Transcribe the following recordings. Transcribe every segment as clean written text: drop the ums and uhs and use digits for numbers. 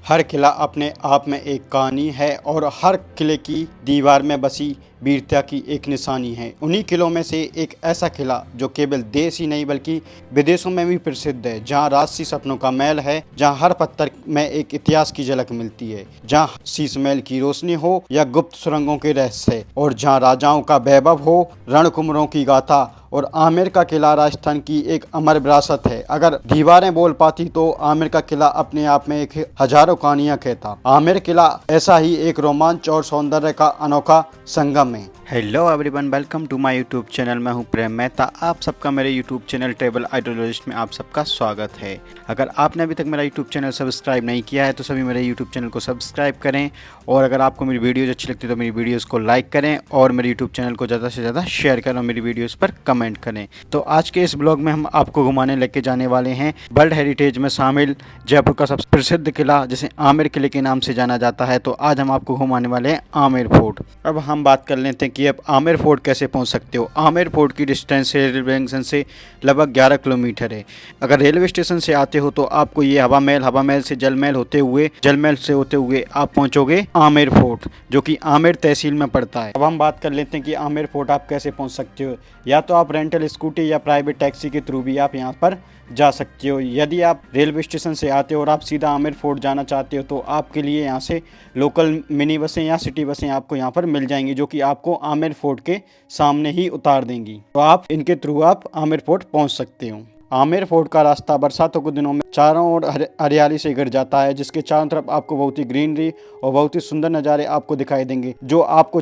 हर किला अपने आप में एक कहानी है और हर किले की दीवार में बसी वीरता की एक निशानी है। उन्हीं किलों में से एक ऐसा किला जो केवल देश ही नहीं बल्कि विदेशों में भी प्रसिद्ध है, जहां राजसी सपनों का महल है, जहां हर पत्थर में एक इतिहास की झलक मिलती है, जहां शीश महल की रोशनी हो या गुप्त सुरंगों के रहस्य, और जहां राजाओं का वैभव हो, रणकुमरों की गाथा। और आमेर का किला राजस्थान की एक अमर विरासत है। अगर दीवारें बोल पाती तो आमेर का किला अपने आप में एक हजारों कहानियां कहता। आमेर किला ऐसा ही एक रोमांच और सौंदर्य का अनोखा संगम है। Hello everyone, welcome to my YouTube channel. मैं हूं प्रेम मेहता। आप सबका मेरे यूट्यूब चैनल ट्रैवल आइडियोलॉजिस्ट में आप सबका स्वागत है। अगर आपने अभी तक मेरा यूट्यूब चैनल सब्सक्राइब नहीं किया है तो सभी मेरे यूट्यूब चैनल को सब्सक्राइब करें, और अगर आपको मेरी वीडियोज़ अच्छी लगती है तो मेरी वीडियोज़ को लाइक करें और मेरे यूट्यूब चैनल को ज़्यादा से ज़्यादा शेयर करें और मेरी वीडियोज़ पर कमेंट करें। तो आज के इस ब्लॉग में हम आपको घुमाने लेके जाने वाले हैं वर्ल्ड हेरिटेज में शामिल जयपुर का सबसे प्रसिद्ध किला जिसे आमेर किले के नाम से जाना जाता है। तो आज हम आपको घुमाने वाले हैं आमेर फोर्ट। अब हम बात कर लेते हैं कि अब आमेर फोर्ट कैसे पहुंच सकते हो। आमेर फोर्ट की डिस्टेंस रेलवे जंक्शन से लगभग 11 किलोमीटर है। अगर रेलवे स्टेशन से आते हो तो आपको ये हवा महल से जल महल से होते हुए आप पहुंचोगे आमेर फोर्ट, जो कि आमेर तहसील में पड़ता है। अब हम बात कर लेते हैं कि आमेर फोर्ट आप कैसे पहुंच सकते हो। या तो आप रेंटल स्कूटी या प्राइवेट टैक्सी के थ्रू भी आप यहां पर जा सकते हो। यदि आप रेलवे स्टेशन से आते हो और आप सीधा आमेर फोर्ट जाना चाहते हो तो आपके लिए यहाँ से लोकल मिनी बसें या सिटी बसें आपको यहाँ पर मिल जाएंगी, जो कि आपको आमेर फोर्ट के सामने ही उतार देंगी। तो आप इनके थ्रू आप आमेर फोर्ट पहुँच सकते हो। आमेर फोर्ट का रास्ता बरसातों के दिनों में चारों ओर हरियाली से घिर जाता है, जिसके चारों तरफ आपको बहुत ही ग्रीनरी और बहुत ही सुंदर नज़ारे आपको दिखाई देंगे, जो आपको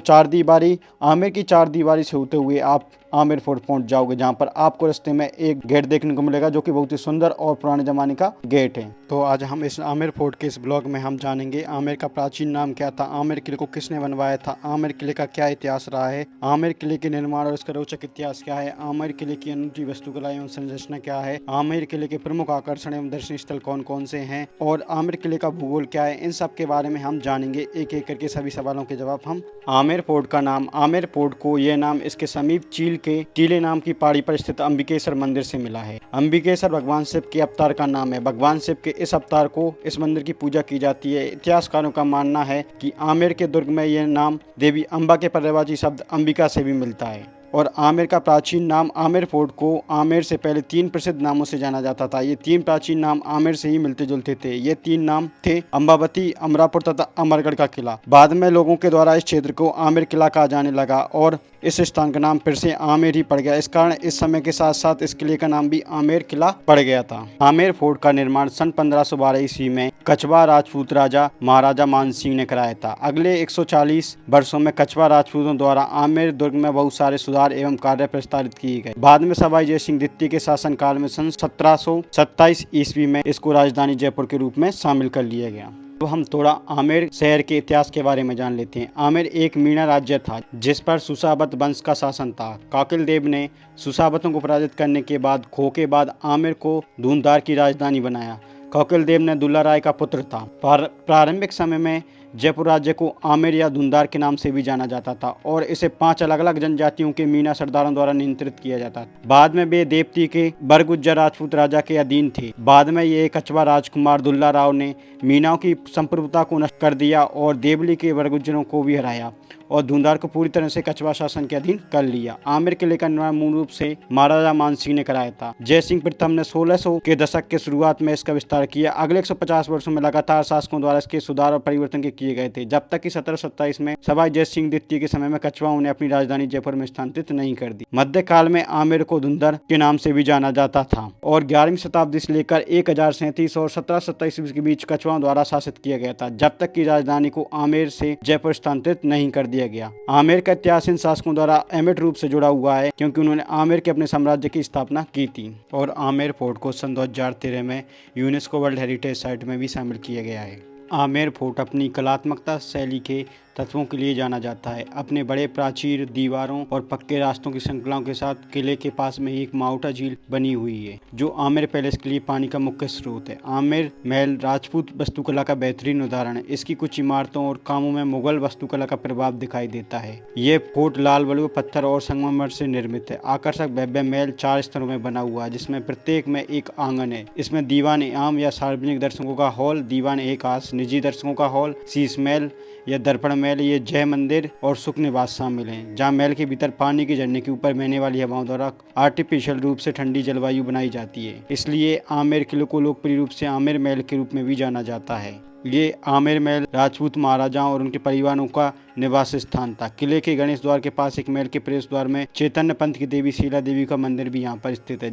आमेर की चार दीवारी से होते हुए आप आमेर फोर्ट पहुंच जाओगे, जहां पर आपको रास्ते में एक गेट देखने को मिलेगा जो कि बहुत ही सुंदर और पुराने जमाने का गेट है। तो आज हम इस आमेर फोर्ट के इस ब्लॉग में हम जानेंगे आमेर का प्राचीन नाम क्या था, आमेर किले को किसने बनवाया था, आमेर किले का क्या इतिहास रहा है, आमेर किले के निर्माण और इसका रोचक इतिहास क्या है, आमेर किले की अनूठी वास्तुकला एवं संरचना क्या है, आमेर किले के प्रमुख आकर्षण एवं दर्शनीय स्थल कौन कौन से हैं, और आमेर किले का भूगोल क्या है। इन सब के बारे में हम जानेंगे एक एक करके सभी सवालों के जवाब हम। आमेर फोर्ट का नाम, आमेर फोर्ट को यह नाम इसके समीप चील के टीले नाम की पहाड़ी पर स्थित अंबिकेश्वर मंदिर से मिला है। अंबिकेश्वर भगवान शिव के अवतार का नाम है। भगवान शिव के इस अवतार को इस मंदिर की पूजा की जाती है। इतिहासकारों का मानना है कि आमेर के दुर्ग में यह नाम देवी अम्बा के पर्यायवाची शब्द अंबिका से भी मिलता है। और आमेर का प्राचीन नाम, आमेर फोर्ट को आमेर से पहले 3 प्रसिद्ध नामों से जाना जाता था। ये 3 प्राचीन नाम आमेर से ही मिलते जुलते थे। ये 3 नाम थे अम्बावती, अमरापुर तथा अमरगढ़ का किला। बाद में लोगों के द्वारा इस क्षेत्र को आमेर किला कहा जाने लगा और इस स्थान का नाम फिर से आमेर ही पड़ गया। इस कारण इस समय के साथ साथ इस किले का नाम भी आमेर किला पड़ गया था। आमेर फोर्ट का निर्माण सन 1512 ईस्वी में कछवाह राजपूत राजा महाराजा मान सिंह ने कराया था। अगले 140 वर्षों में कछवाह राजपूतों द्वारा आमेर दुर्ग में बहुत सारे सुधार एवं कार्य प्रस्तावित किए गए। बाद में सवाई जय सिंह द्वितीय के शासनकाल में सन 1727 ईस्वी में इसको राजधानी जयपुर के रूप में शामिल कर लिया गया। तो हम थोड़ा आमेर शहर के इतिहास के बारे में जान लेते हैं। आमेर एक मीणा राज्य था जिस पर सुसावत वंश का शासन था। काकिल देव ने सुसावतों को पराजित करने के बाद खो के बाद आमेर को धूंधार की राजधानी बनाया। काकिल देव ने दुल्ला राय का पुत्र था। प्रारंभिक समय में जयपुर राज्य को आमेर या धुंधार के नाम से भी जाना जाता था और इसे 5 अलग अलग जनजातियों के मीना सरदारों द्वारा नियंत्रित किया जाता था। बाद में वे देवती के बरगुज्जर राजपूत राजा के अधीन थे। बाद में ये कछवाह राजकुमार दुल्ला राव ने मीनाओं की संप्रभुता को नष्ट कर दिया और देवली के बरगुज्जरों को भी हराया और धुंधार को पूरी तरह से कछवाह शासन के अधीन कर लिया। आमेर किले का निर्माण मूल रूप से महाराजा मान सिंह ने कराया था। जय सिंह प्रथम ने 1600 के दशक के शुरुआत में इसका विस्तार किया। अगले 150 वर्षों में लगातार शासकों द्वारा इसके सुधार और परिवर्तन किए गए थे, जब तक कि 1727 में सवाई जय सिंह द्वितीय के समय में कछवाहों ने अपनी राजधानी जयपुर में स्थानांतरित नहीं कर दी। मध्यकाल में आमेर को धुंधर के नाम से भी जाना जाता था और 11वीं शताब्दी से लेकर 1037 और 1727 के बीच कछवाहों द्वारा शासित किया गया था, जब तक कि राजधानी को आमेर से जयपुर स्थानांतरित नहीं कर दिया गया। आमेर का इतिहास इन शासकों द्वारा अमिट रूप से जुड़ा हुआ है, क्योंकि उन्होंने आमेर के अपने साम्राज्य की स्थापना की थी। और आमेर फोर्ट को सन 2013 में यूनेस्को वर्ल्ड हेरिटेज साइट में भी शामिल किया गया है। आमेर फोर्ट अपनी कलात्मकता शैली के तत्वों के लिए जाना जाता है। अपने बड़े प्राचीर, दीवारों और पक्के रास्तों की श्रृंखलाओं के साथ किले के पास में ही एक माउटा झील बनी हुई है, जो आमेर पैलेस के लिए पानी का मुख्य स्रोत है। आमेर महल राजपूत वास्तुकला का बेहतरीन उदाहरण है। इसकी कुछ इमारतों और कामों में मुगल वास्तुकला का प्रभाव दिखाई देता है। ये फोर्ट लाल बलुआ पत्थर और संगमरमर से निर्मित है। आकर्षक भव्य महल 4 स्तरों में बना हुआ है, जिसमें प्रत्येक में एक आंगन है। इसमें दीवान आम या सार्वजनिक दर्शकों का हॉल, दीवान एक खास निजी दर्शकों का हॉल, शीश महल या दर्पण महल, ये जय मंदिर और सुख निवास शामिल हैं, जहाँ महल के भीतर पानी के झरने के ऊपर बहने वाली हवाओं द्वारा आर्टिफिशियल रूप से ठंडी जलवायु बनाई जाती है। इसलिए आमेर किले को लोकप्रिय रूप से आमेर महल के रूप में भी जाना जाता है। ये आमेर महल राजपूत महाराजाओं और उनके परिवारों का निवास स्थान था। किले के गणेश द्वार के पास एक महल के प्रवेश द्वार में चैतन्य पंथ की देवी शीला देवी का मंदिर भी यहाँ पर स्थित है।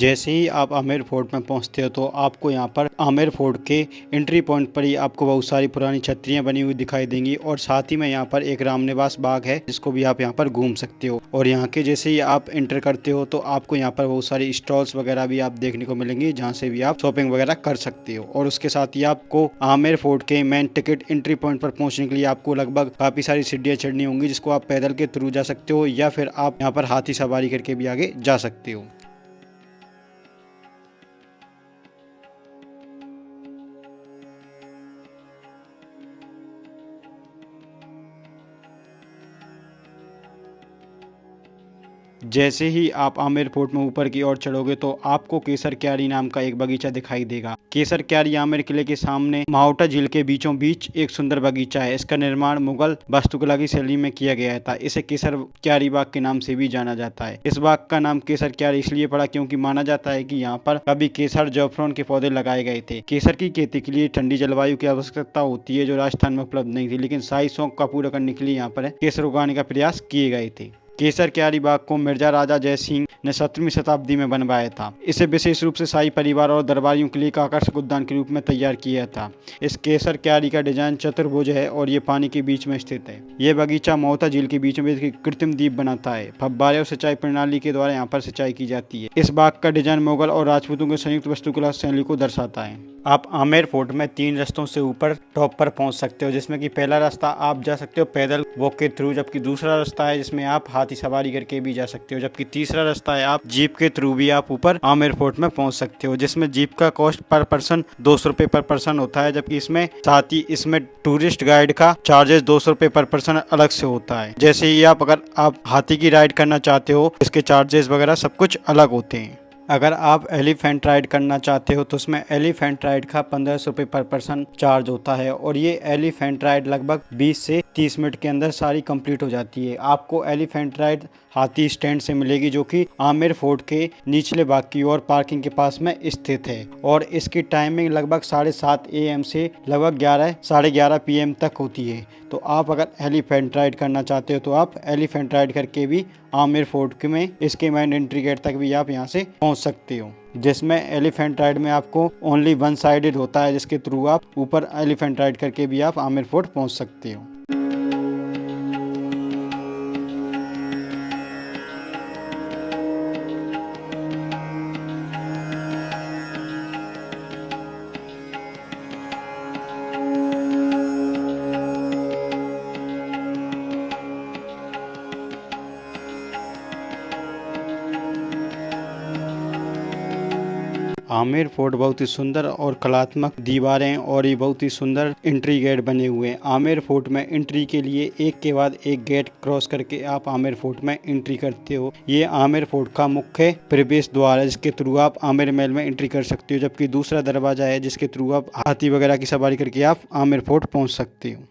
जैसे ही आप आमेर फोर्ट में पहुंचते हो तो आपको यहाँ पर आमेर फोर्ट के एंट्री पॉइंट पर ही आपको बहुत सारी पुरानी छतरियां बनी हुई दिखाई देंगी और साथ ही में यहाँ पर एक रामनिवास बाग है जिसको भी आप यहाँ पर घूम सकते हो। और यहाँ के जैसे ही आप एंटर करते हो तो आपको यहाँ पर बहुत सारी स्टॉल्स वगैरह भी आप देखने को मिलेंगी जहाँ से भी आप शॉपिंग वगैरह कर सकते हो। और उसके साथ ही आपको आमेर फोर्ट के मेन टिकट एंट्री पॉइंट पर पहुँचने के लिए आपको लगभग काफ़ी सारी सीढ़ियाँ चढ़नी होंगी, जिसको आप पैदल के थ्रू जा सकते हो या फिर आप यहाँ पर हाथी सवारी करके भी आगे जा सकते हो। जैसे ही आप आमेर फोर्ट में ऊपर की ओर चढ़ोगे तो आपको केसर क्यारी नाम का एक बगीचा दिखाई देगा। केसर क्यारी आमेर किले के सामने माओटा झील के बीचों बीच एक सुंदर बगीचा है। इसका निर्माण मुगल वास्तुकला की शैली में किया गया था। इसे केसर क्यारी बाग के नाम से भी जाना जाता है। इस बाग का नाम केसर क्यारी इसलिए पड़ा क्योंकि माना जाता है कि यहाँ पर कभी केसर जैफरन के पौधे लगाए गए थे। केसर की खेती के लिए ठंडी जलवायु की आवश्यकता होती है जो राजस्थान में उपलब्ध नहीं थी, लेकिन शाही शौक का पूरा करने के लिए यहाँ पर केसर उगाने का प्रयास किए गए थे। केसर क्यारी बाग को मिर्जा राजा जय सिंह ने 17वीं शताब्दी में बनवाया था। इसे विशेष रूप से शाही परिवार और दरबारियों के लिए एक आकर्षक उद्यान के रूप में तैयार किया था। इस केसर क्यारी का डिजाइन चतुर्भुज है और ये पानी के बीच में स्थित है। ये बगीचा मोहता झील के बीच में एक कृत्रिम द्वीप बनाता है। फव्वारे और सिंचाई प्रणाली के द्वारा यहाँ पर सिंचाई की जाती है। इस बाग का डिजाइन मुगल और राजपूतों के संयुक्त वास्तुकला शैली को दर्शाता है। आप आमेर फोर्ट में 3 रास्तों से ऊपर टॉप पर पहुंच सकते हो, जिसमें कि पहला रास्ता आप जा सकते हो पैदल वॉक के थ्रू, जबकि दूसरा रास्ता है जिसमें आप हाथी सवारी करके भी जा सकते हो, जबकि तीसरा रास्ता है आप जीप के थ्रू भी आप ऊपर आमेर फोर्ट में पहुंच सकते हो, जिसमें जीप का कॉस्ट पर पर्सन 200 रुपये पर पर्सन होता है। जबकि इसमें साथ ही इसमें टूरिस्ट गाइड का चार्जेस 200 रुपये पर पर्सन अलग से होता है। जैसे ही अगर आप हाथी की राइड करना चाहते हो इसके चार्जेस वगैरह सब कुछ अलग होते हैं। अगर आप एलिफेंट राइड करना चाहते हो तो उसमें एलिफेंट राइड का 1500 रुपये पर पर्सन चार्ज होता है और ये एलिफेंट राइड लगभग 20 से 30 मिनट के अंदर सारी कंप्लीट हो जाती है। आपको एलिफेंट राइड हाथी स्टैंड से मिलेगी जो कि आमेर फोर्ट के निचले भाग की ओर पार्किंग के पास में स्थित है और इसकी टाइमिंग लगभग 7:30 AM से लगभग 11-11:30 PM तक होती है। तो आप अगर एलिफेंट राइड करना चाहते हो तो आप एलिफेंट राइड करके भी आमेर फोर्ट में इसके मेन एंट्री गेट तक भी आप यहाँ से पहुँच सकते हो, जिसमें एलिफेंट राइड में आपको ओनली वन साइडेड होता है, जिसके थ्रू आप ऊपर एलिफेंट राइड करके भी आप आमेर फोर्ट पहुँच सकते हो। आमेर फोर्ट बहुत ही सुंदर और कलात्मक दीवारें और ये बहुत ही सुंदर एंट्री गेट बने हुए हैं। आमेर फोर्ट में एंट्री के लिए एक के बाद एक गेट क्रॉस करके आप आमेर फोर्ट में एंट्री करते हो। ये आमेर फोर्ट का मुख्य प्रवेश द्वार है जिसके थ्रू आप आमेर महल में एंट्री कर सकते हो, जबकि दूसरा दरवाजा है जिसके थ्रू आप हाथी वगैरह की सवारी करके आप आमेर फोर्ट पहुँच सकते हो।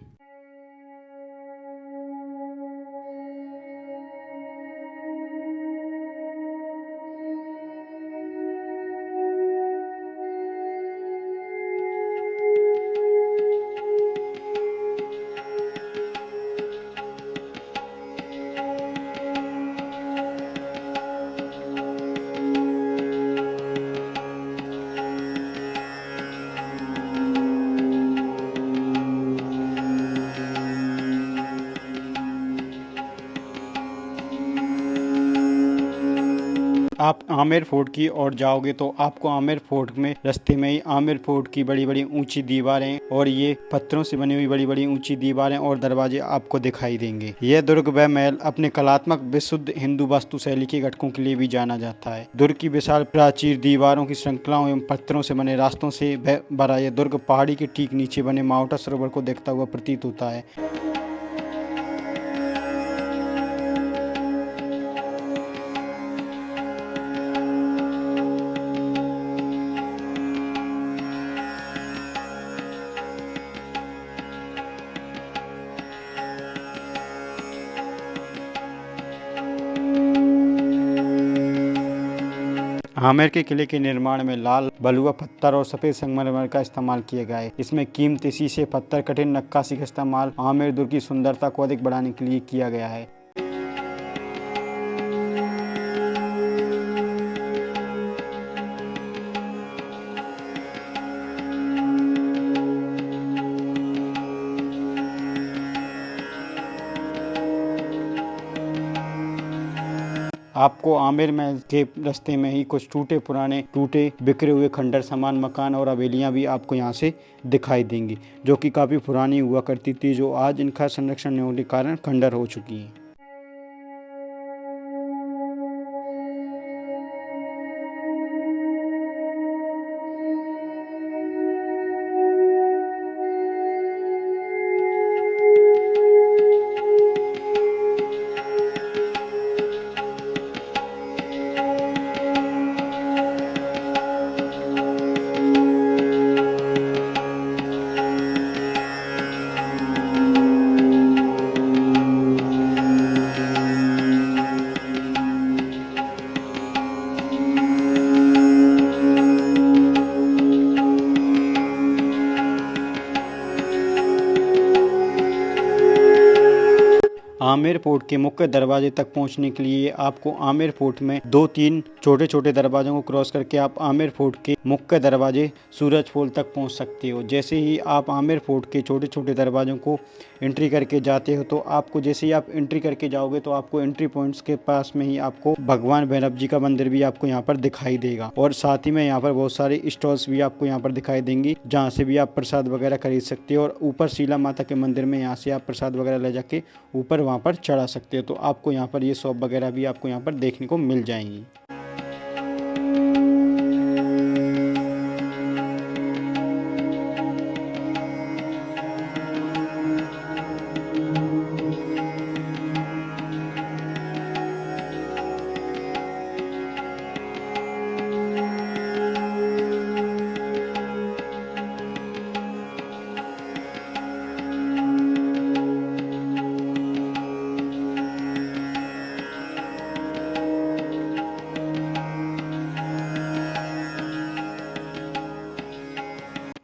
आप आमेर फोर्ट की ओर जाओगे तो आपको आमेर फोर्ट में रास्ते में ही आमेर फोर्ट की बड़ी बड़ी ऊंची दीवारें और ये पत्थरों से बनी हुई बड़ी बड़ी ऊंची दीवारें और दरवाजे आपको दिखाई देंगे। यह दुर्ग व महल अपने कलात्मक विशुद्ध हिंदू वास्तुशैली के घटकों के लिए भी जाना जाता है। दुर्ग की विशाल प्राचीर, दीवारों की श्रृंखलाओं एवं पत्थरों से बने रास्तों से भरा यह दुर्ग पहाड़ी के ठीक नीचे बने मावठा सरोवर को देखता हुआ प्रतीत होता है। आमेर के किले के निर्माण में लाल बलुआ पत्थर और सफेद संगमरमर का इस्तेमाल किया गया है। इसमें कीमती शीशे, पत्थर, कठिन नक्काशी का इस्तेमाल आमेर दुर्ग की सुंदरता को अधिक बढ़ाने के लिए किया गया है। आपको आमेर महल के रास्ते में ही कुछ टूटे बिखरे हुए खंडर समान मकान और हवेलियां भी आपको यहां से दिखाई देंगी, जो कि काफ़ी पुरानी हुआ करती थी, जो आज इनका संरक्षण नहीं होने के कारण खंडर हो चुकी हैं। आमेर फोर्ट के मुख्य दरवाजे तक पहुंचने के लिए आपको आमेर फोर्ट में 2-3 छोटे छोटे दरवाजों को क्रॉस करके आप आमेर फोर्ट के मुख्य दरवाजे सूरजपोल तक पहुंच सकते हो। जैसे ही आप आमेर फोर्ट के छोटे छोटे दरवाजों को एंट्री करके जाते हो तो आपको जैसे ही आप एंट्री करके जाओगे तो आपको एंट्री पॉइंट्स के पास में ही आपको भगवान भैरव जी का मंदिर भी आपको यहाँ पर दिखाई देगा, और साथ ही में यहाँ पर बहुत सारे स्टॉल्स भी आपको यहाँ पर दिखाई देंगी, जहाँ से भी आप प्रसाद वगैरह खरीद सकते हो। और ऊपर शीला माता के मंदिर में यहाँ से आप प्रसाद वगैरह ले जाके ऊपर वहाँ पर चढ़ा सकते हो। तो आपको यहाँ पर ये शॉप वगैरह भी आपको यहाँ पर देखने को मिल जाएंगी।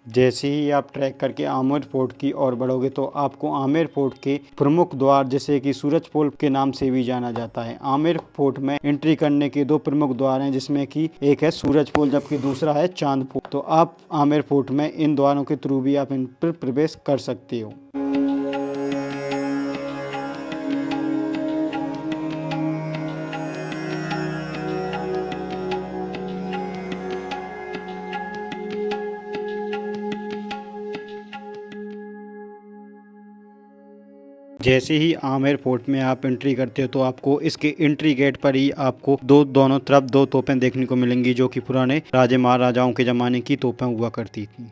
जैसे ही आप ट्रैक करके आमेर फोर्ट की ओर बढ़ोगे तो आपको आमेर फोर्ट के प्रमुख द्वार, जैसे कि सूरजपोल के नाम से भी जाना जाता है। आमेर फोर्ट में एंट्री करने के 2 प्रमुख द्वार हैं, जिसमें कि एक है सूरजपोल जबकि दूसरा है चांदपोल। तो आप आमेर फोर्ट में इन द्वारों के थ्रू भी आप इन पर प्रवेश कर सकते हो। जैसे ही आमेर फोर्ट में आप एंट्री करते हो तो आपको इसके एंट्री गेट पर ही आपको दोनों तरफ 2 तोपें देखने को मिलेंगी, जो कि पुराने राजे महाराजाओं के ज़माने की तोपें हुआ करती थी।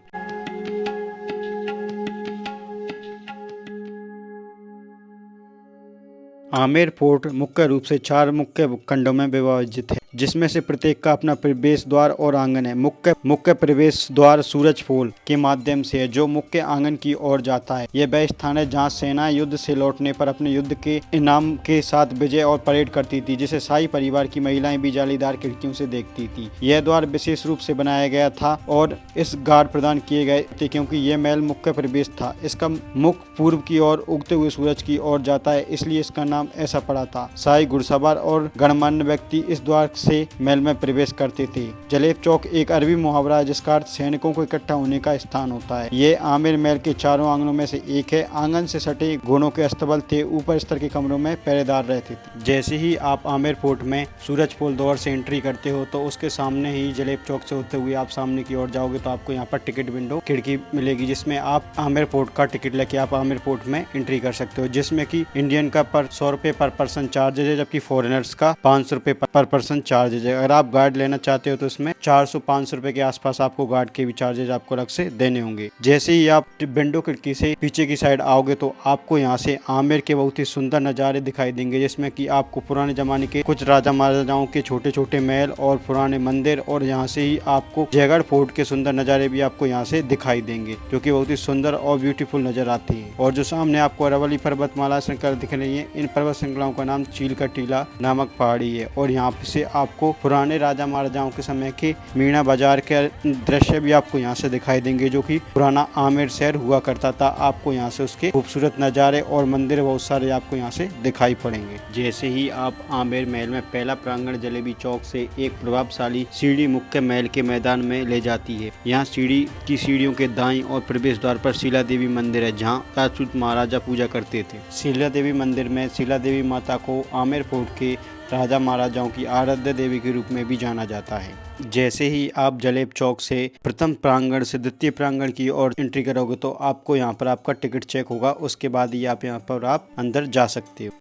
आमेर फोर्ट मुख्य रूप से 4 मुख्य खंडों में विभाजित है, जिसमें से प्रत्येक का अपना प्रवेश द्वार और आंगन है। मुख्य प्रवेश द्वार सूरजपोल के माध्यम से है, जो मुख्य आंगन की ओर जाता है। यह वह स्थान है जहां सेना युद्ध से लौटने पर अपने युद्ध के इनाम के साथ विजय और परेड करती थी, जिसे शाही परिवार की महिलाएं भी जालीदार खिड़कियों से देखती थी। यह द्वार विशेष रूप से बनाया गया था और इस गार्ड प्रदान किए गए थे, क्योंकि यह महल मुख्य प्रवेश था। इसका मुख पूर्व की ओर उगते हुए सूरज की ओर जाता है, इसलिए इसका नाम ऐसा पड़ा था। शाही घुड़सवार और गणमान्य व्यक्ति इस द्वार से महल में प्रवेश करते थे। जलेब चौक एक अरबी मुहावरा है जिसका अर्थ सैनिकों को इकट्ठा होने का स्थान होता है। ये आमेर महल के चारों आंगनों में से एक है। आंगन से सटे घोड़ों के अस्तबल थे। ऊपर स्तर के कमरों में पहरेदार रहते थे। जैसे ही आप आमेर फोर्ट में सूरज पोल द्वार से एंट्री करते हो तो उसके सामने ही जलेब चौक से होते हुए आप सामने की ओर जाओगे तो आपको यहाँ पर टिकट विंडो खिड़की मिलेगी, जिसमें आप आमेर फोर्ट का टिकट लेके आप आमेर फोर्ट में एंट्री कर सकते हो, जिसमें कि इंडियन का 100 रुपए पर पर्सन चार्जेज है, जबकि फॉरेनर्स का 500 रुपए पर पर्सन चार्जेज है। अगर आप गार्ड लेना चाहते हो तो इसमें 400-500 रुपए के आसपास आपको गार्ड के भी चार्जेज आपको अलग से देने होंगे। जैसे ही आप विंडो खिड़की से पीछे की साइड आओगे तो आपको यहाँ से आमेर के बहुत ही सुंदर नज़ारे दिखाई देंगे, जिसमें कि आपको पुराने जमाने के कुछ राजा महाराजाओं के छोटे छोटे महल और पुराने मंदिर, और यहाँ से ही आपको जयगढ़ फोर्ट के सुंदर नज़ारे भी आपको यहाँ से दिखाई देंगे, जो कि बहुत ही सुंदर और ब्यूटीफुल नजर आती है। और जो सामने आपको अरावली पर्वतमाला श्रृंखला दिख रही है, इन पर्वत श्रृंखलाओं का नाम चील का टीला नामक पहाड़ी है। और यहाँ से आपको पुराने राजा महाराजाओं के समय के मीना बाजार के दृश्य भी आपको यहाँ से दिखाई देंगे, जो कि पुराना आमेर शहर हुआ करता था। आपको यहाँ से उसके खूबसूरत नज़ारे और मंदिर बहुत सारे आपको यहाँ से दिखाई पड़ेंगे। जैसे ही आप आमेर महल में पहला प्रांगण जलेबी चौक से एक प्रभावशाली सीढ़ी मुख्य महल के मैदान में ले जाती है। यहाँ सीढ़ियों के दाईं और प्रवेश द्वार पर शीला देवी मंदिर है, जहाँ राजपूत महाराजा पूजा करते थे। शीला देवी मंदिर में शीला देवी माता को आमेर फोर्ट के राजा महाराजाओं की आराध्य देवी के रूप में भी जाना जाता है। जैसे ही आप जलेब चौक से प्रथम प्रांगण से द्वितीय प्रांगण की ओर एंट्री करोगे तो आपको यहाँ पर आपका टिकट चेक होगा, उसके बाद ही आप यहाँ पर आप अंदर जा सकते हो।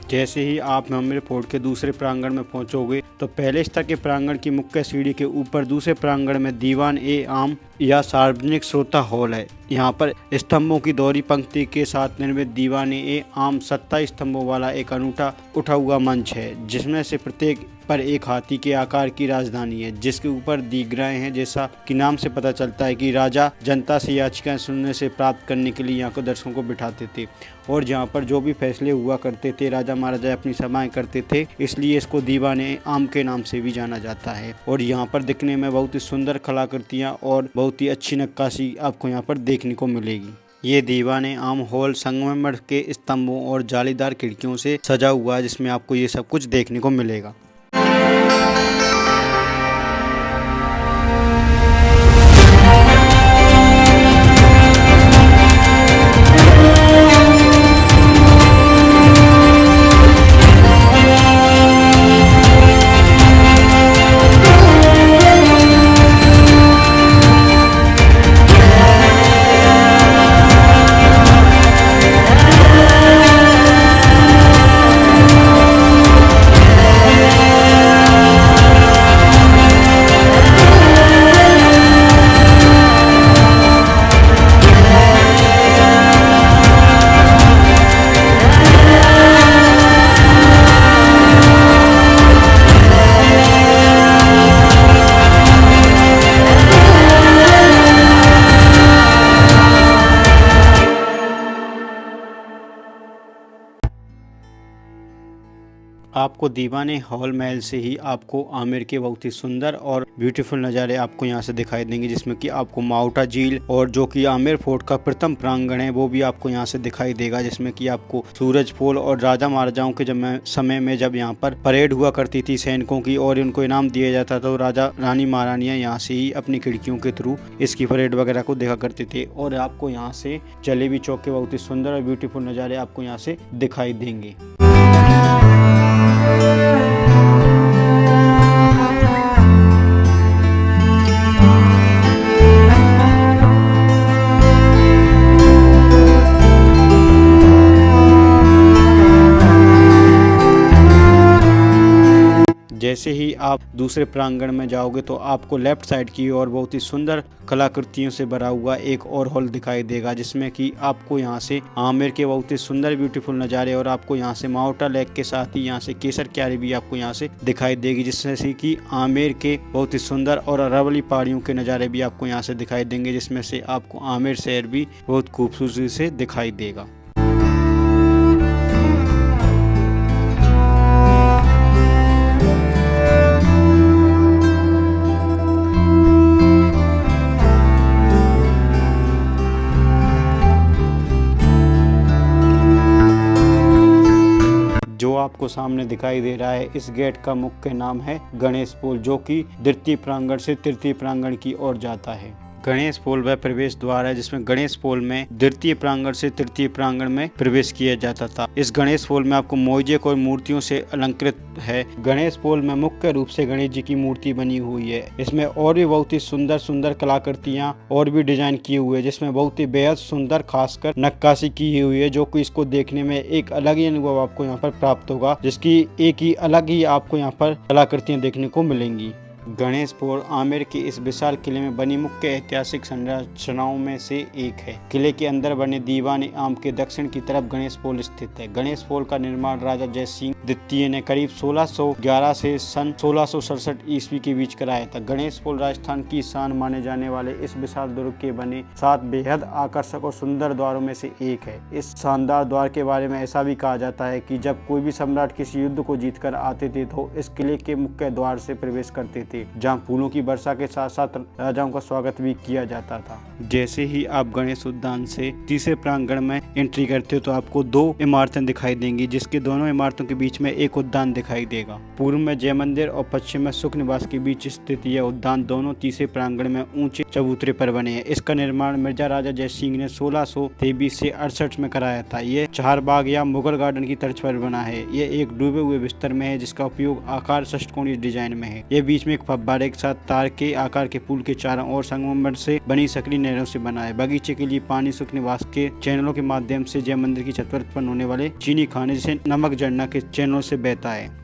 जैसे ही आप आमेर फोर्ट के दूसरे प्रांगण में पहुंचोगे तो पहले स्तर के प्रांगण की मुख्य सीढ़ी के ऊपर दूसरे प्रांगण में दीवान ए आम या सार्वजनिक श्रोता हॉल है। यहाँ पर स्तंभों की दोहरी पंक्ति के साथ निर्मित दीवान ए आम 27 स्तंभों वाला एक अनूठा उठा हुआ मंच है, जिसमें से प्रत्येक पर एक हाथी के आकार की राजधानी है, जिसके ऊपर दीर्घाएं हैं। जैसा कि नाम से पता चलता है कि राजा जनता से याचिकाएं सुनने से प्राप्त करने के लिए यहाँ को दर्शकों को बिठाते थे, और जहाँ पर जो भी फैसले हुआ करते थे राजा महाराजा अपनी सभाएं करते थे, इसलिए इसको दीवान ए आम के नाम से भी जाना जाता है। और यहाँ पर दिखने में बहुत ही सुंदर कलाकृतियाँ और बहुत ही अच्छी नक्काशी आपको यहाँ पर देखने को मिलेगी। ये दीवाने आम हॉल संगमरमर के स्तंभों और जालीदार खिड़कियों से सजा हुआ है, जिसमें आपको ये सब कुछ देखने को मिलेगा। आपको दीवाने हॉल महल से ही आपको आमेर के बहुत ही सुंदर और ब्यूटीफुल नज़ारे आपको यहाँ से दिखाई देंगे, जिसमें कि आपको माउटा झील और जो कि आमेर फोर्ट का प्रथम प्रांगण है वो भी आपको यहाँ से दिखाई देगा, जिसमें कि आपको सूरज पोल और राजा महाराजाओं के समय में जब यहाँ पर परेड हुआ करती थी सैनिकों की और उनको इनाम दिया जाता था, तो राजा रानी महारानियाँ यहाँ से ही अपनी खिड़कियों के थ्रू इसकी परेड वगैरह को देखा करते थे। और आपको यहाँ से जलेबी चौक के बहुत ही सुंदर और ब्यूटीफुल नज़ारे आपको यहाँ से दिखाई देंगे। जैसे ही आप दूसरे प्रांगण में जाओगे तो आपको लेफ्ट साइड की ओर बहुत ही सुंदर कलाकृतियों से भरा हुआ एक और हॉल दिखाई देगा, जिसमें कि आपको यहाँ से आमेर के बहुत ही सुंदर ब्यूटीफुल नज़ारे और आपको यहाँ से माउटा लेक के साथ ही यहाँ से केसर क्यारी भी आपको यहाँ से दिखाई देगी, जिसमें से कि आमेर के बहुत ही सुंदर और अरावली पहाड़ियों के नज़ारे भी आपको यहाँ से दिखाई देंगे, जिसमें से आपको आमेर शहर भी बहुत खूबसूरती से दिखाई देगा। आपको सामने दिखाई दे रहा है, इस गेट का मुख्य नाम है गणेश पोल, जो कि द्वितीय प्रांगण से तृतीय प्रांगण की ओर जाता है। गणेश पोल वह प्रवेश द्वार है जिसमें गणेश पोल में द्वितीय प्रांगण से तृतीय प्रांगण में प्रवेश किया जाता था। इस गणेश पोल में आपको मोजेक और मूर्तियों से अलंकृत है। गणेश पोल में मुख्य रूप से गणेश जी की मूर्ति बनी हुई है। इसमें और भी बहुत ही सुंदर सुंदर कलाकृतियां और भी डिजाइन किए हुए हैं, जिसमें बहुत ही बेहद सुंदर खासकर नक्काशी की हुई है, जो कि इसको देखने में एक अलग ही अनुभव आपको यहाँ पर प्राप्त होगा, जिसकी एक ही अलग ही आपको यहाँ पर कलाकृतियां देखने को मिलेंगी। गणेश पोल आमेर के इस विशाल किले में बनी मुख्य ऐतिहासिक संरचनाओं में से एक है। किले के अंदर बने दीवान आम के दक्षिण की तरफ गणेश पोल स्थित है। गणेश पोल का निर्माण राजा जय सिंह द्वितीय ने करीब 1611 से सन 1667 ईस्वी के बीच कराया था। गणेश पोल राजस्थान की शान माने जाने वाले इस विशाल दुर्ग के बने 7 बेहद आकर्षक और सुंदर द्वारों में से एक है। इस शानदार द्वार के बारे में ऐसा भी कहा जाता है कि जब कोई भी सम्राट किसी युद्ध को जीतकर आते थे तो इस किले के मुख्य द्वार से प्रवेश करते थे, जहां फूलों की वर्षा के साथ साथ राजाओं का स्वागत भी किया जाता था। जैसे ही आप गणेश उद्यान से तीसरे प्रांगण में एंट्री करते हो तो आपको 2 इमारतें दिखाई देंगी, जिसके दोनों इमारतों के बीच में एक उद्यान दिखाई देगा। पूर्व में जय मंदिर और पश्चिम में सुख निवास के बीच स्थित यह उद्यान दोनों तीसरे प्रांगण में ऊंचे चबूतरे पर बने हैं। इसका निर्माण मिर्जा राजा जय सिंह ने 1623 से 68 में कराया था। यह 4 बाग या मुगल गार्डन की तर्ज पर बना है। यह एक डूबे हुए बिस्तर में है, जिसका उपयोग आकार षटकोणीय डिजाइन में है। यह बीच में एक फव्वारे के साथ तार के आकार के पुल के चारों ओर संगमरमर से बनी सकरी नहरों से बना है। बगीचे के लिए पानी सुख निवास के चैनलों के माध्यम से जय मंदिर की छत पर उत्पन्न होने वाले चीनी खाने जैसे नमक झरना के चैनलों से बहता है।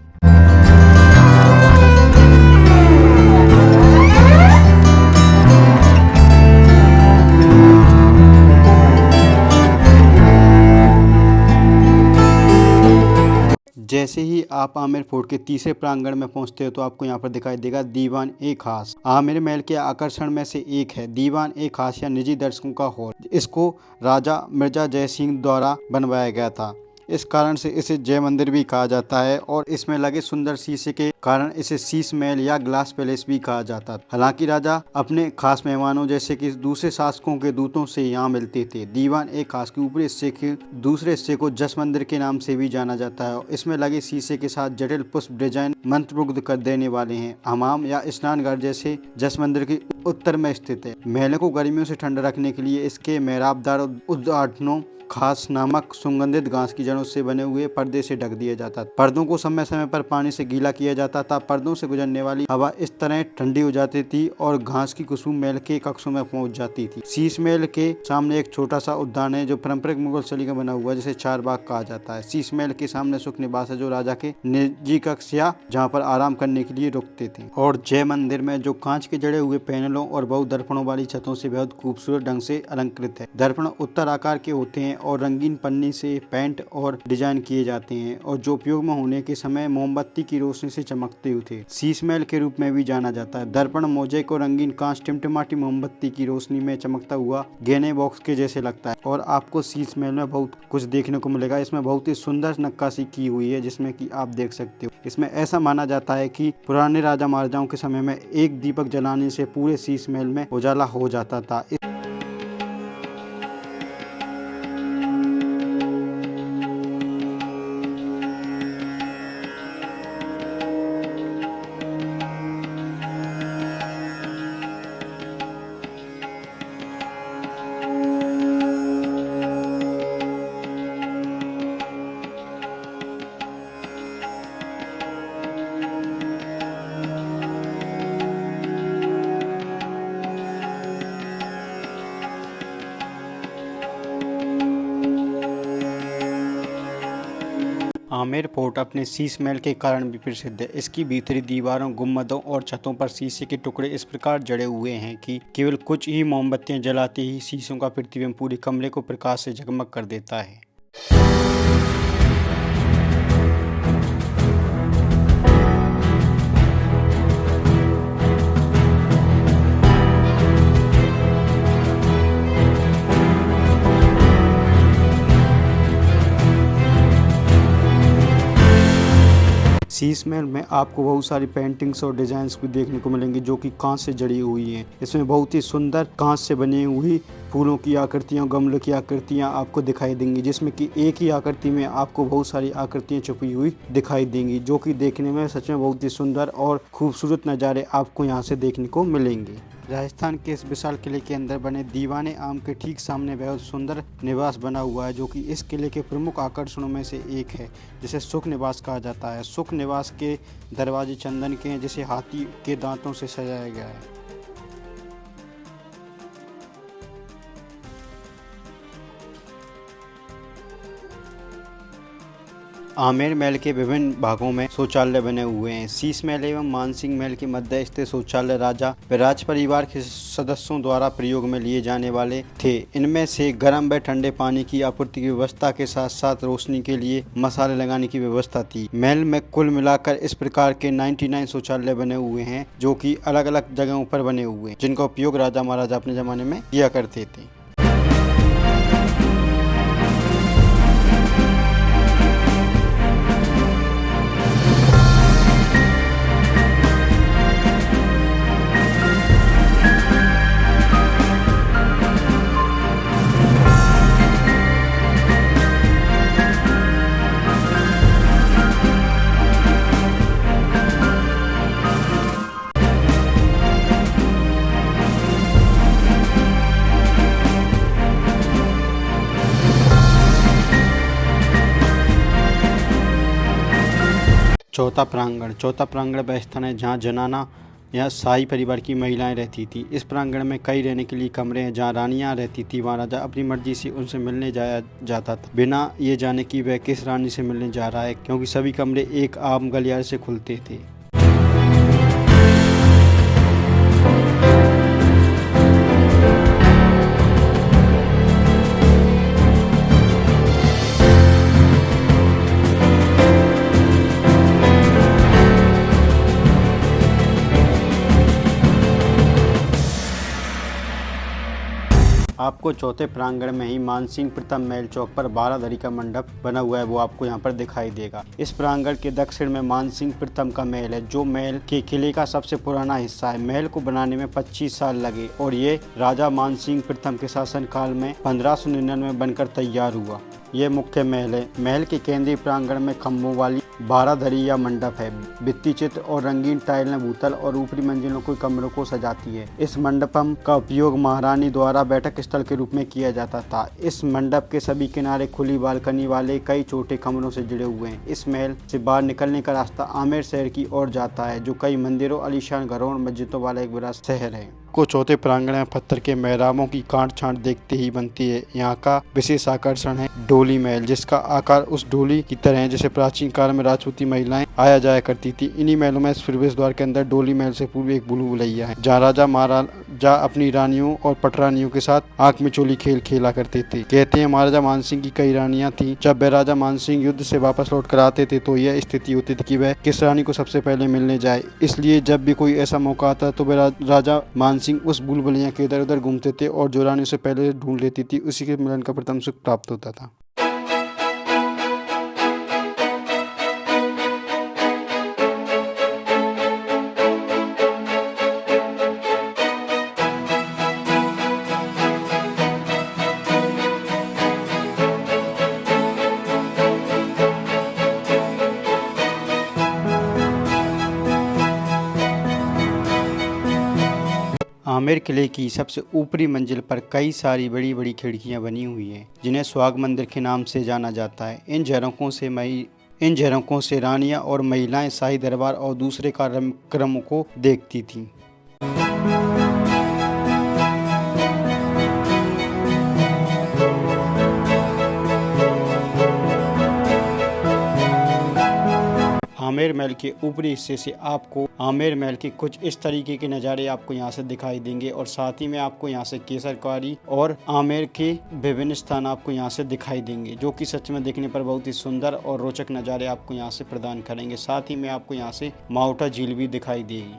जैसे ही आप आमेर फोर्ट के तीसरे प्रांगण में पहुंचते हो तो आपको यहाँ पर दिखाई देगा दीवान ए खास। आमेर महल के आकर्षण में से एक है दीवान ए खास या निजी दर्शकों का हॉल। इसको राजा मिर्जा जय सिंह द्वारा बनवाया गया था। इस कारण से इसे जय मंदिर भी कहा जाता है और इसमें लगे सुंदर शीशे के कारण इसे शीश महल या ग्लास पैलेस भी कहा जाता था। हालांकि राजा अपने खास मेहमानों जैसे कि दूसरे शासकों के दूतों से यहाँ मिलते थे। दीवान ए खास के ऊपरी हिस्से के दूसरे हिस्से को जस मंदिर के नाम से भी जाना जाता है। इसमें लगे शीशे के साथ जटिल पुष्प डिजाइन मंत्रमुग्ध कर देने वाले हैं। हमाम या स्नान घर जैसे जस मंदिर के उत्तर में स्थित है। महल को गर्मियों से ठंडा रखने के लिए इसके मेहराबदार उद्घाटनों खास नामक सुगंधित घास की जड़ों से बने हुए पर्दे से ढक दिया जाता था। पर्दों को समय समय पर पानी से गीला किया जाता था। पर्दों से गुजरने वाली हवा इस तरह ठंडी हो जाती थी और घास की खुशबू महल के कक्षों में पहुंच जाती थी। शीश महल के सामने एक छोटा सा उद्यान है जो पारंपरिक मुगल शैली का बना हुआ है, जिसे 4 बाग कहा जाता है। शीश महल के सामने सुख निवास है, जो राजा के निजी कक्ष या जहाँ पर आराम करने के लिए रुकते थे। और जय मंदिर में जो कांच के जड़े हुए पैनलों और बहु दर्पणों वाली छतों से बहुत खूबसूरत ढंग से अलंकृत है। दर्पण उत्तर आकार के होते हैं और रंगीन पन्नी से पेंट और डिजाइन किए जाते हैं और जो उपयोग में होने के समय मोमबत्ती की रोशनी से चमकते थे। शीश महल के रूप में भी जाना जाता है। दर्पण मोजेक और रंगीन कांच टिमटिमाटी मोमबत्ती की रोशनी में चमकता हुआ गहने बॉक्स के जैसे लगता है और आपको शीश महल में बहुत कुछ देखने को मिलेगा। इसमें बहुत ही सुंदर नक्काशी की हुई है, जिसमें कि आप देख सकते हो। इसमें ऐसा माना जाता है कि पुराने राजा महाराजाओं के समय में एक दीपक जलाने से पूरे शीश महल में उजाला हो जाता था। आमेर फोर्ट अपने शीश महल के कारण भी प्रसिद्ध है। इसकी भीतरी दीवारों, गुम्बदों और छतों पर शीशे के टुकड़े इस प्रकार जड़े हुए हैं कि केवल कुछ ही मोमबत्तियां जलाते ही शीशों का प्रतिबिंब पूरे कमरे को प्रकाश से जगमग कर देता है। शीश महल में आपको बहुत सारी पेंटिंग्स और डिजाइन्स भी देखने को मिलेंगे जो कि कांच से जड़ी हुई हैं। इसमें बहुत ही सुंदर कांच से बनी हुई फूलों की आकृतियां, गमलों की आकृतियां आपको दिखाई देंगी, जिसमें कि एक ही आकृति में आपको बहुत सारी आकृतियां छुपी हुई दिखाई देंगी, जो कि देखने में सच में बहुत ही सुंदर और खूबसूरत नज़ारे आपको यहाँ से देखने को मिलेंगे। राजस्थान के इस विशाल किले के अंदर बने दीवाने आम के ठीक सामने बहुत सुंदर निवास बना हुआ है, जो कि इस किले के प्रमुख आकर्षणों में से एक है, जिसे सुख निवास कहा जाता है। सुख निवास के दरवाजे चंदन के हैं, जिसे हाथी के दांतों से सजाया गया है। आमेर महल के विभिन्न भागों में शौचालय बने हुए हैं। शीश महल एवं मानसिंह महल के मध्य स्थित शौचालय राजा व राज परिवार के सदस्यों द्वारा प्रयोग में लिए जाने वाले थे। इनमें से गर्म व ठंडे पानी की आपूर्ति की व्यवस्था के साथ साथ रोशनी के लिए मसाले लगाने की व्यवस्था थी। महल में कुल मिलाकर इस प्रकार के 99 शौचालय बने हुए हैं, जो कि अलग अलग जगहों पर बने हुए हैं, जिनका उपयोग राजा महाराजा अपने जमाने में किया करते थे। चौथा प्रांगण वह स्थान है जहाँ जनाना या शाही परिवार की महिलाएं रहती थी। इस प्रांगण में कई रहने के लिए कमरे हैं, जहाँ रानियां रहती थी। वहाँ राजा अपनी मर्जी से उनसे मिलने जाया जाता था, बिना ये जाने कि वह किस रानी से मिलने जा रहा है, क्योंकि सभी कमरे एक आम गलियारे से खुलते थे। आपको चौथे प्रांगण में ही मानसिंह प्रथम महल चौक पर 12 धरी का मंडप बना हुआ है, वो आपको यहाँ पर दिखाई देगा। इस प्रांगण के दक्षिण में मानसिंह प्रथम का महल है, जो महल के किले का सबसे पुराना हिस्सा है। महल को बनाने में 25 साल लगे और ये राजा मानसिंह प्रथम के शासन काल में 1599 में बनकर तैयार हुआ। यह मुख्य महल है। महल के केंद्रीय प्रांगण में खम्भों वाली 12 धरी या मंडप है। भित्ति चित्र और रंगीन टाइलें भूतल और ऊपरी मंजिलों के कमरों को सजाती है। इस मंडपम का उपयोग महारानी द्वारा बैठक स्थल के रूप में किया जाता था। इस मंडप के सभी किनारे खुली बालकनी वाले कई छोटे कमरों से जुड़े हुए हैं। इस महल से बाहर निकलने का रास्ता आमेर शहर की ओर जाता है, जो कई मंदिरों, आलीशान घरों और मस्जिदों वाला एक बड़ा शहर है। को चौथे प्रांगण में पत्थर के मेहराबों की कांट छांट देखते ही बनती है। यहाँ का विशेष आकर्षण है डोली महल, जिसका आकार उस डोली की तरह है जैसे प्राचीन काल में राजपूती महिलाएं आया जाया करती थी। इन्हीं महलों में प्रवेश द्वार के अंदर डोली महल से पूर्व एक भूल भुलैया है, जहाँ राजा महाराजा अपनी रानियों और पटरानियों के साथ आंख में चोली खेल खेला करते थे। कहते हैं महाराजा मानसिंह की कई रानियां थी। जब वह राजा मानसिंह युद्ध से वापस लौट कर आते थे तो यह स्थिति होती थी कि वह किस रानी को सबसे पहले मिलने जाए। इसलिए जब भी कोई ऐसा मौका आता तो वह राजा मानसिंह उस बुलबुलिया के इधर उधर घूमते थे और जो रानी से पहले ढूंढ लेती थी उसी के मिलन का प्रथम सुख प्राप्त होता था। आमेर किले की सबसे ऊपरी मंजिल पर कई सारी बड़ी बड़ी खिड़कियां बनी हुई हैं, जिन्हें स्वाग मंदिर के नाम से जाना जाता है। इन झरोकों से रानियां और महिलाएं शाही दरबार और दूसरे कार्यक्रमों को देखती थीं। आमेर महल के ऊपरी हिस्से से आपको आमेर महल के कुछ इस तरीके के नज़ारे आपको यहाँ से दिखाई देंगे और साथ ही में आपको यहाँ से केसरकारी और आमेर के विभिन्न स्थान आपको यहाँ से दिखाई देंगे, जो कि सच में देखने पर बहुत ही सुंदर और रोचक नज़ारे आपको यहाँ से प्रदान करेंगे। साथ ही में आपको यहाँ से माउटा झील भी दिखाई देगी।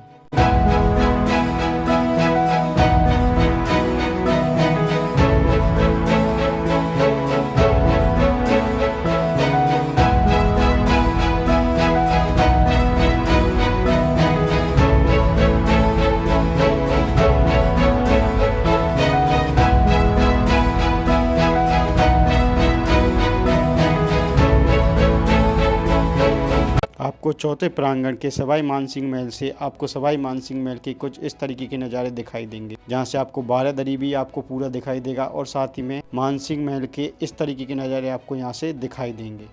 आपको चौथे प्रांगण के सवाई मानसिंह महल से आपको सवाई मानसिंह महल के कुछ इस तरीके के नज़ारे दिखाई देंगे, जहां से आपको बारादरी भी आपको पूरा दिखाई देगा और साथ ही में मानसिंह महल के इस तरीके के नज़ारे आपको यहां से दिखाई देंगे।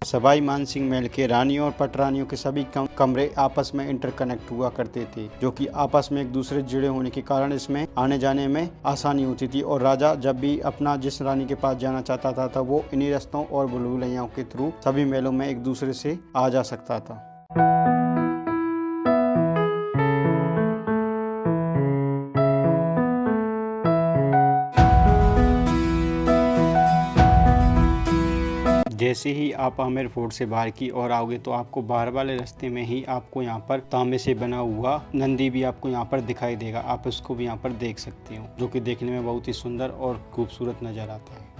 सवाई मानसिंह महल के रानियों और पटरानियों के सभी कमरे आपस में इंटरकनेक्ट हुआ करते थे, जो कि आपस में एक दूसरे से जुड़े होने के कारण इसमें आने जाने में आसानी होती थी और राजा जब भी अपना जिस रानी के पास जाना चाहता था वो इन्हीं रास्तों और भूल-भुलैयाओं के थ्रू सभी महलों में एक दूसरे से आ जा सकता था। जैसे ही आप आमेर फोर्ट से बाहर की ओर आओगे तो आपको बाहर वाले रास्ते में ही आपको यहाँ पर तांबे से बना हुआ नंदी भी आपको यहाँ पर दिखाई देगा। आप इसको भी यहाँ पर देख सकते हो, जो कि देखने में बहुत ही सुंदर और खूबसूरत नजर आता है।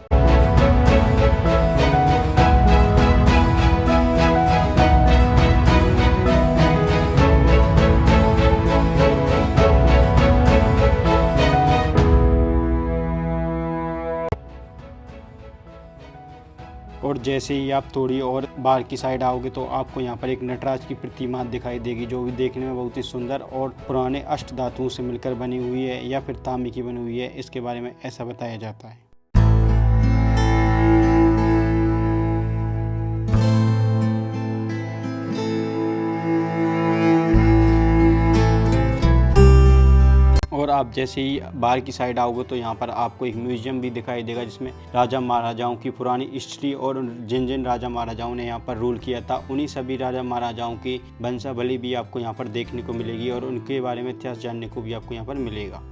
और जैसे ही आप थोड़ी और बाहर की साइड आओगे तो आपको यहाँ पर एक नटराज की प्रतिमा दिखाई देगी, जो भी देखने में बहुत ही सुंदर और पुराने अष्ट धातुओं से मिलकर बनी हुई है या फिर तांबे की बनी हुई है। इसके बारे में ऐसा बताया जाता है। और आप जैसे ही बाहर की साइड आओगे तो यहाँ पर आपको एक म्यूजियम भी दिखाई देगा, जिसमें राजा महाराजाओं की पुरानी हिस्ट्री और जिन जिन राजा महाराजाओं ने यहाँ पर रूल किया था उन्हीं सभी राजा महाराजाओं की वंशावली भी आपको यहाँ पर देखने को मिलेगी और उनके बारे में इतिहास जानने को भी आपको यहाँ पर मिलेगा।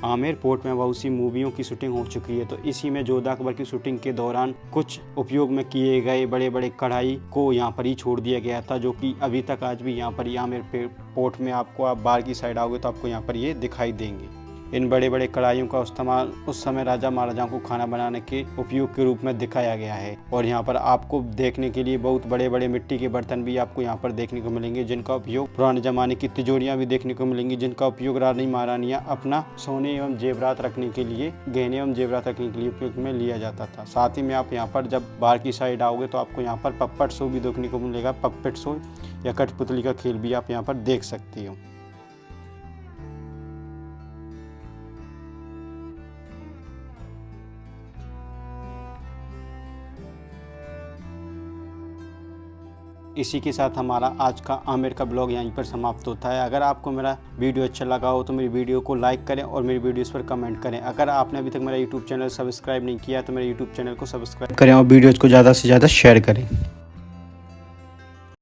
आमेर पोर्ट में बहुत सी मूवियों की शूटिंग हो चुकी है, तो इसी में जोधा अकबर की शूटिंग के दौरान कुछ उपयोग में किए गए बड़े बड़े कढ़ाई को यहाँ पर ही छोड़ दिया गया था, जो कि अभी तक आज भी यहाँ पर आमेर पोर्ट में आपको आप बाहर की साइड आओगे तो आपको यहाँ पर ये दिखाई देंगे। इन बड़े बड़े कढ़ाइयों का इस्तेमाल उस समय राजा महाराजाओं को खाना बनाने के उपयोग के रूप में दिखाया गया है। और यहाँ पर आपको देखने के लिए बहुत बड़े बड़े मिट्टी के बर्तन भी आपको यहाँ पर देखने को मिलेंगे, जिनका उपयोग पुराने जमाने की तिजोरियाँ भी देखने को मिलेंगी, जिनका उपयोग रानी महारानियाँ अपना सोने एवं जेवरात रखने के लिए, गहने एवं जेवरात रखने के लिए उपयोग में लिया जाता था। साथ ही में आप यहाँ पर जब बाहर की साइड आओगे तो आपको यहाँ पर पप्पट शो भी देखने को मिलेगा। पप्पेट शो या कठपुतली का खेल भी आप यहाँ पर देख सकते हो। इसी के साथ हमारा आज का आमेर का ब्लॉग यहीं पर समाप्त होता है। अगर आपको मेरा वीडियो अच्छा लगा हो तो मेरी वीडियो को लाइक करें और मेरी वीडियोस पर कमेंट करें। अगर आपने अभी तक मेरा यूट्यूब चैनल सब्सक्राइब नहीं किया तो मेरे यूट्यूब चैनल को सब्सक्राइब करें और वीडियोज़ को ज़्यादा से ज़्यादा शेयर करें।